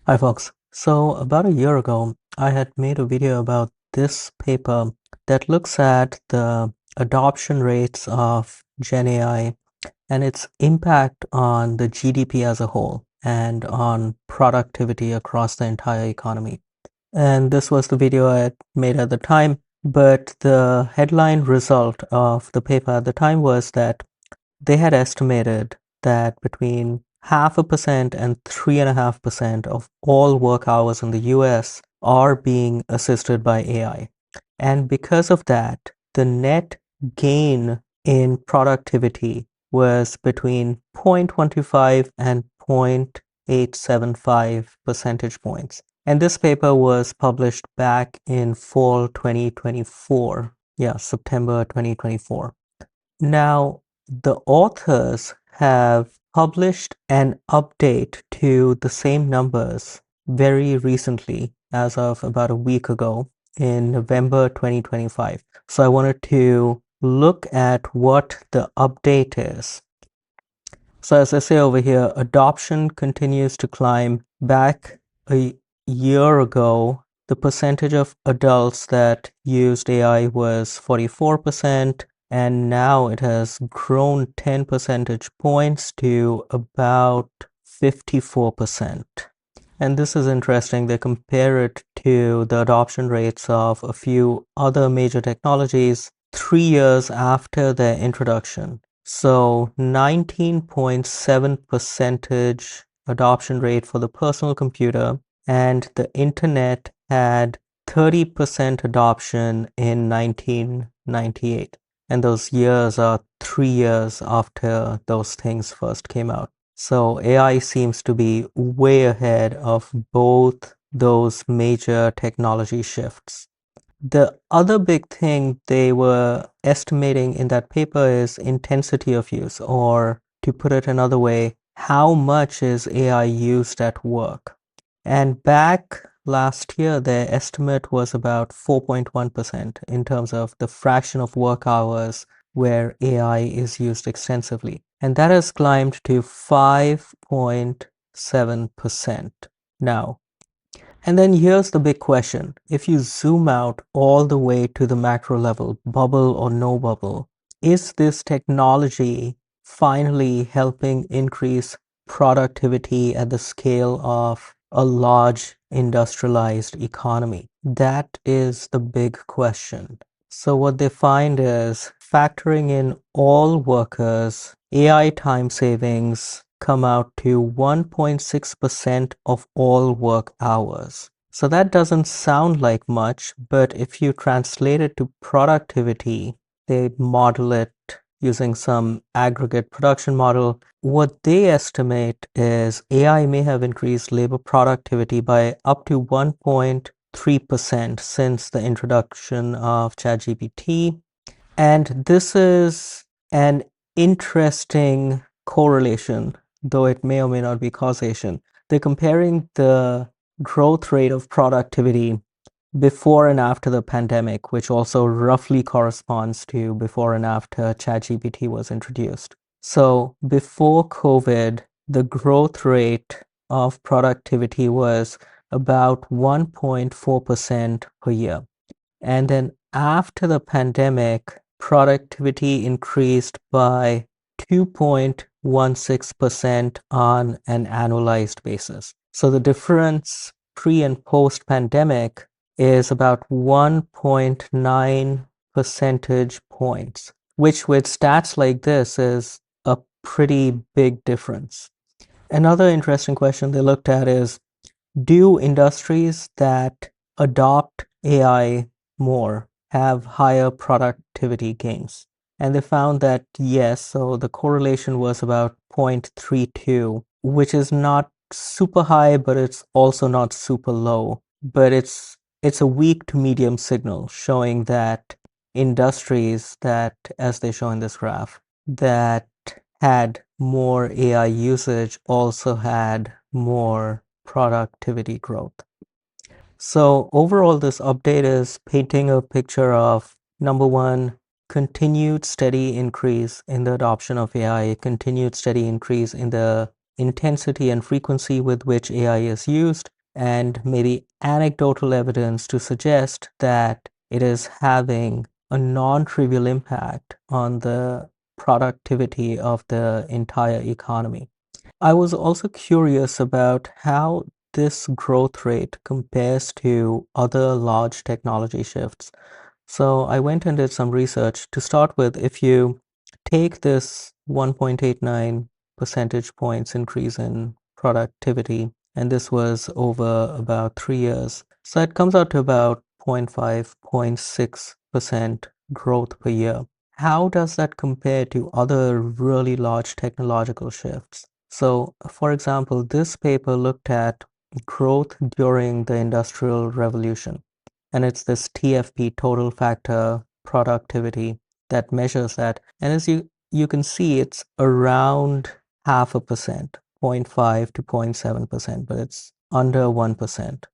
Hi folks. So about a year ago, I had made a video about this paper that looks at the adoption rates of Gen AI and its impact on the GDP as a whole and on productivity across the entire economy. And this was the video I had made at the time, but the headline result of the paper at the time was that they had estimated that between 0.5% and 3.5% of all work hours in the US are being assisted by AI. And because of that, the net gain in productivity was between 0.125 and 0.875 percentage points. And this paper was published back in fall 2024. Yeah, September 2024. Now, the authors have published an update to the same numbers very recently, as of about a week ago in November 2025. So I wanted to look at what the update is. So as I say over here, adoption continues to climb. Back a year ago, the percentage of adults that used AI was 44%, and now it has grown 10 percentage points to about 54%. And this is interesting. They compare it to the adoption rates of a few other major technologies 3 years after their introduction. So 19.7 percentage adoption rate for the personal computer, and the internet had 30% adoption in 1998. And those years are 3 years after those things first came out. So AI seems to be way ahead of both those major technology shifts. The other big thing they were estimating in that paper is intensity of use, or to put it another way, how much is AI used at work? And back last year, their estimate was about 4.1% in terms of the fraction of work hours where AI is used extensively. And that has climbed to 5.7% now. And then here's the big question. If you zoom out all the way to the macro level, bubble or no bubble, is this technology finally helping increase productivity at the scale of a large industrialized economy? That is the big question. So what they find is factoring in all workers, AI time savings come out to 1.6% of all work hours. So that doesn't sound like much, but if you translate it to productivity, they model it using some aggregate production model. What they estimate is AI may have increased labor productivity by up to 1.3% since the introduction of ChatGPT. And this is an interesting correlation, though it may or may not be causation. They're comparing the growth rate of productivity before and after the pandemic, which also roughly corresponds to before and after ChatGPT was introduced. So before COVID, the growth rate of productivity was about 1.4% per year. And then after the pandemic, productivity increased by 2.16% on an annualized basis. So the difference pre and post pandemic is about 1.9 percentage points, which with stats like this is a pretty big difference. Another interesting question they looked at is, do industries that adopt AI more have higher productivity gains? And they found that yes, so the correlation was about 0.32, which is not super high, but it's also not super low. But it's a weak to medium signal showing that industries that, as they show in this graph, that had more AI usage also had more productivity growth. So overall, this update is painting a picture of, number one, continued steady increase in the adoption of AI, continued steady increase in the intensity and frequency with which AI is used, and maybe anecdotal evidence to suggest that it is having a non-trivial impact on the productivity of the entire economy. I was also curious about how this growth rate compares to other large technology shifts. So I went and did some research. To start with, if you take this 1.89 percentage points increase in productivity, and this was over about 3 years, so it comes out to about 0.5, 0.6% growth per year. How does that compare to other really large technological shifts? So, for example, this paper looked at growth during the Industrial Revolution, and it's this TFP, total factor productivity, that measures that. And as you can see, it's around 0.5%, 0.5 to 0.7%, but it's under 1%.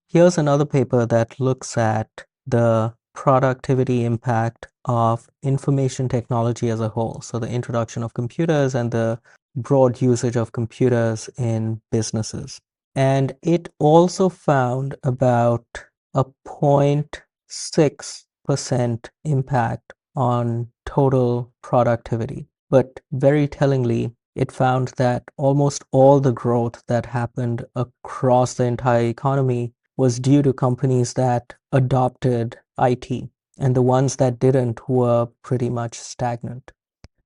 Here's another paper that looks at the productivity impact of information technology as a whole. So the introduction of computers and the broad usage of computers in businesses. And it also found about a 0.6% impact on total productivity. But very tellingly, it found that almost all the growth that happened across the entire economy was due to companies that adopted IT, and the ones that didn't were pretty much stagnant.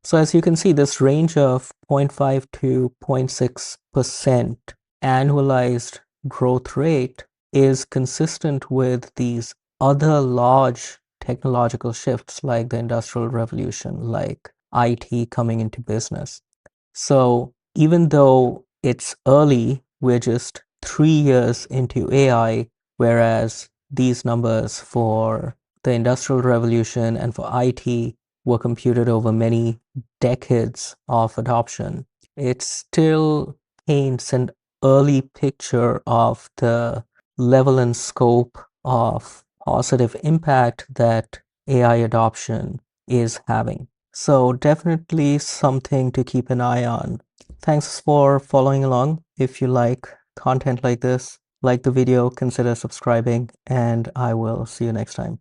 So as you can see, this range of 0.5 to 0.6% annualized growth rate is consistent with these other large technological shifts like the Industrial Revolution, like IT coming into business. So even though it's early, we're just 3 years into AI, whereas these numbers for the Industrial Revolution and for IT were computed over many decades of adoption. It still paints an early picture of the level and scope of positive impact that AI adoption is having. So definitely something to keep an eye on. Thanks for following along. If you like content like this, like the video, consider subscribing, and I will see you next time.